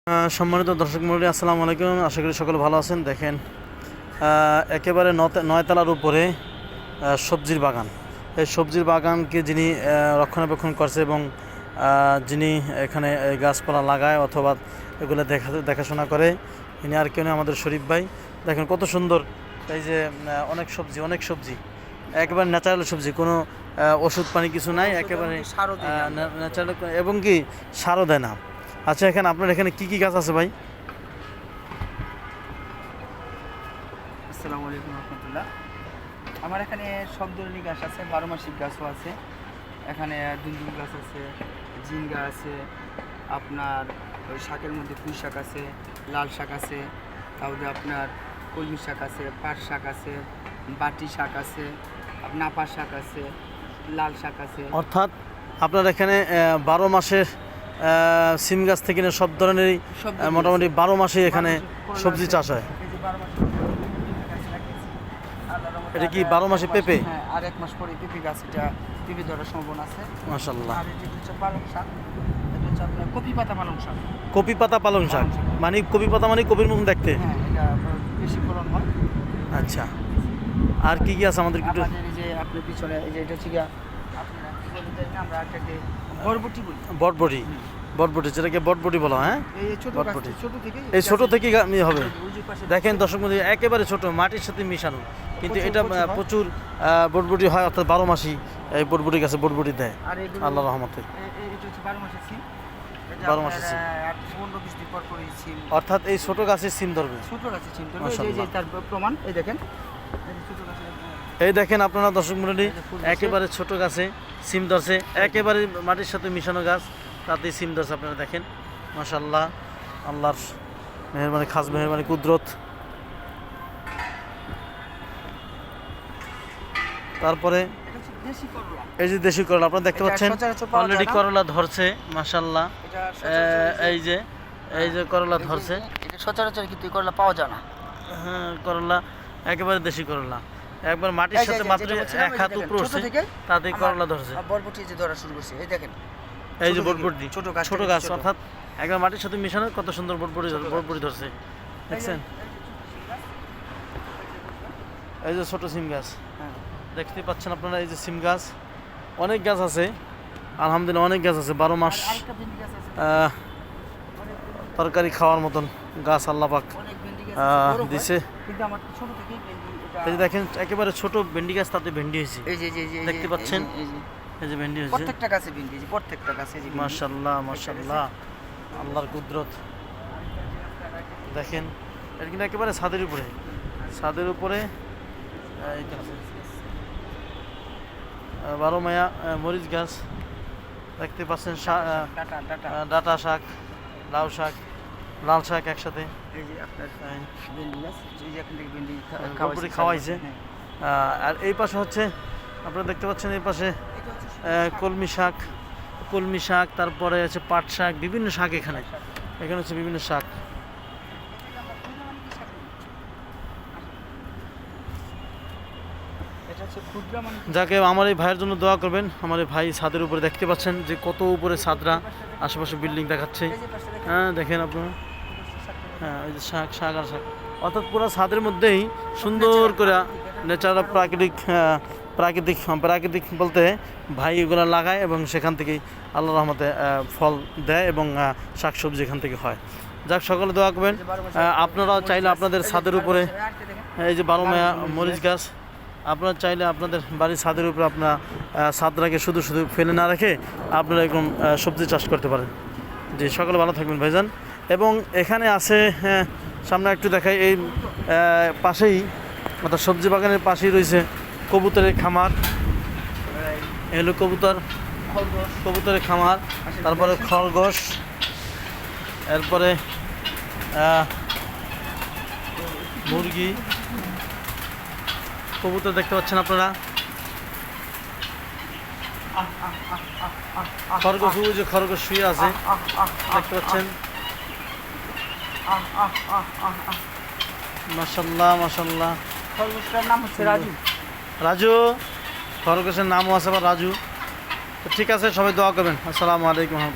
সম্মানিত দর্শক মণ্ডলী, আসসালামু আলাইকুম। আশা করি সকলে ভালো আছেন। দেখেন, একেবারে নয়তলার উপরে সবজির বাগান। এই সবজির বাগানকে যিনি রক্ষণাবেক্ষণ করছে এবং যিনি এখানে গাছপালা লাগায় অথবা এগুলো দেখাশোনা করে, ইনি আর কেউ নেই, আমাদের শরীফ ভাই। দেখেন কত সুন্দর, এই যে অনেক সবজি একেবারে ন্যাচারাল সবজি, কোনো ওষুধ পানি কিছু নাই, একেবারে ন্যাচারাল, এবং কি সারও দেয় না। আচ্ছা, এখানে আপনার এখানে কি কি গাছ আছে ভাই? আসসালামু আলাইকুম রহমতুল্লাহ। আমার এখানে সব ধরনের গাছ আছে, 12 মাসিক গাছও আছে। এখানে দুন্দুল গাছ আছে, জিঙ্গা আছে, আপনার ওই শাকের মধ্যে পুঁই শাক আছে, লাল শাক আছে, তাহলে আপনার কলমি শাক আছে, পাট শাক আছে, বাটি শাক আছে, নাপা শাক আছে, লাল শাক আছে। অর্থাৎ আপনার এখানে 12 মাসের সিম গাছ থেকে নিয়ে সব ধরনেরই মোটামুটি 12 মাসে এখানে সবজি চাষ হয়। এটা কি 12 মাসে পেঁপে? হ্যাঁ, আর 1 মাস পরে পেঁপে গাছ, এটা পেঁপে ধরার সম্ভাবনা আছে মাশাআল্লাহ। আর এটা হচ্ছে পালং শাক, এটা হচ্ছে আপনার কপি পাতা পালং শাক। কপি পাতা পালং শাক মানে কপি পাতা মানে কপির মতন দেখতে? হ্যাঁ, এটা বেশি ফলন হয়। আচ্ছা, আর কি কি আছে আমাদের একটু? আমাদের এই যে আপনার পিছনে এই যে এটা হচ্ছে গিয়া আপনারা কি বলেন জানি না, আমরা এটাকে বরবটি বলি। বটবটি, যেটাকে বটবটি বলা হয়। এই ছোট গাছ, বটবটি ছোট থেকে এই ছোট থেকেই হবে। ওই যে পাশে দেখেন দর্শক বন্ধু, একেবারে ছোট, মাটির সাথে মিশানো, কিন্তু এটা প্রচুর বটবটি হয়। অর্থাৎ 12 মাসই এই বটবটি গাছে বটবটি দেয় আর এগুলো আল্লাহর রহমতে। এটা হচ্ছে 12 মাসের সিম। 12 মাসের সিম, 15-20 দিন পর পর এই সিম, অর্থাৎ এই ছোট গাছের সিম ধরবে। ছোট গাছের সিম তো এই যে মাশাআল্লাহ। তার প্রমাণ এই দেখেন, এই যে ছোট গাছের এই দেখেন আপনারা দর্শক মণ্ডলী, একেবারে ছোট গাছে সিম ধরছে, একেবারে মাটির সাথে মিশানো গাছ, তাতে সিম ধরছে। আপনারা দেখেন, মাশাআল্লাহ, আল্লাহর মেহেরবানি, খাস মেহেরবানি, কুদরত। এটা তারপরে হচ্ছে দেশি করলা। এই যে দেশি করলা আপনারা দেখতে এটা পাচ্ছেন, সচরাচর পাওয়া অলরেডি যায় না। করলা ধরছে, মাশাআল্লাহ। এটা সচরাচর এই যে করলা ধরছে। এটা সচরাচর কিন্তু এই করলা পাওয়া যায় না। হ্যাঁ, করলা একেবারে দেশি করলা, একবার মাটির এই যে সাথে মাত্র যেটা বলছিলাম, 1 এই যে হাত দেখেন, উপরে ছোট উঠছে, থেকে তাতে করলা ধরছে। বরবটি যে ধরা শুরু করছে, এই দেখেন এই যে ছোট থেকে, বটবটি, ছোট গাছ ছোট থেকে গাছ, ছোট। অর্থাৎ একবার মাটির সাথে মিশানো, কত সুন্দর বটবটি ধরছে, দেখছেন? এই যে ছোট সিম গাছ হ্যাঁ, দেখতে পাচ্ছেন আপনারা, এই যে সিম গাছ, অনেক গাছ আছে, আলহামদুলিল্লাহ অনেক গাছ আছে। 12 মাস আরেকটা ভেন্ডি গাছ আছে, তরকারি খাওয়ার মতন গাছ আল্লাহ পাক অনেক ভেন্ডি গাছ আছে, বড় হয়, দিছে। কিন্তু আমার ছোট থেকেই ভেন্ডি এই যে এটা দেখেন, একেবারে ছোট ভেন্ডি গাছ, তাতে ভেন্ডি হয়েছে, এই যে দেখতে পাচ্ছেন? এই যে এই যে ভেন্ডি হয়েছে, প্রত্যেকটা গাছে ভেন্ডি, এই যে প্রত্যেকটা গাছে যে ভেন্ডি। মাশাআল্লাহ মাশাআল্লাহ, আল্লাহর কুদরত। দেখেন, এটা কিন্তু একেবারে ছাদের উপরে এইটা আছে। 12 মায়া মরিচ গাছ দেখতে পাচ্ছেন, ডাটা ডাটা শাক, লাউ শাক, লাল শাক একসাথে, এই যে আপনার ভেন্ডি গাছ, এই যে এখান থেকে ভেন্ডি বরবটি খাওয়াইছে। হ্যাঁ। আর এই পাশে হচ্ছে আপনারা দেখতে পাচ্ছেন, এই পাশে এটা হচ্ছে কলমি শাক, তারপরে আছে পাট শাক, বিভিন্ন শাক এখানে হচ্ছে বিভিন্ন শাক। এটা হচ্ছে ক্ষুদ্র মানে যাকে আমার এই ভাইয়ের জন্য দোয়া করবেন। আমার এই ভাই ছাদের উপরে দেখতে পাচ্ছেন যে কত উপরে ছাদরা, আশেপাশে বিল্ডিং দেখাচ্ছে। এই যে পাশে দেখেন, হ্যাঁ, দেখেন আপনারা, হ্যাঁ, এই যে শাক আর শাক, অর্থাৎ পুরো ছাদের মধ্যেই সুন্দর করে ন্যাচারাল প্রাকৃতিক বলতে ভাই এগুলো লাগায় এবং সেখান থেকেই আল্লাহ রহমতে ফল দেয় এবং শাকসবজি এখান থেকে হয়। যাক, সকলে দোয়া করবেন। আপনারাও চাইলে আপনাদের ছাদের উপরে এই যে 12 মায়া মরিচ গাছ, আপনারা চাইলে আপনাদের বাড়ির ছাদের উপরে আপনার ছাদটাকে শুধু ফেলে না রেখে আপনারা এরকম সবজি চাষ করতে পারেন। জি, সকলে ভালো থাকবেন ভাইজান। এবং এখানে আছে, সামনে একটু দেখাই, এই পাশেই অর্থাৎ সবজি বাগানের পাশেই রয়েছে কবুতরের খামার। এগুলো কবুতরের খামার, তারপরে খরগোশ, এরপরে মুরগি, কবুতর দেখতে পাচ্ছেন আপনারা, খরগোশ শুয়ে আছে দেখতে পাচ্ছেন। মাশাআল্লাহ মাশাআল্লাহ। খরগোশটার নাম হচ্ছে রাজু, খরগোশের নামও আছে আবার রাজু। তো ঠিক আছে, সবাই দোয়া করবেন। আসসালামু আলাইকুম।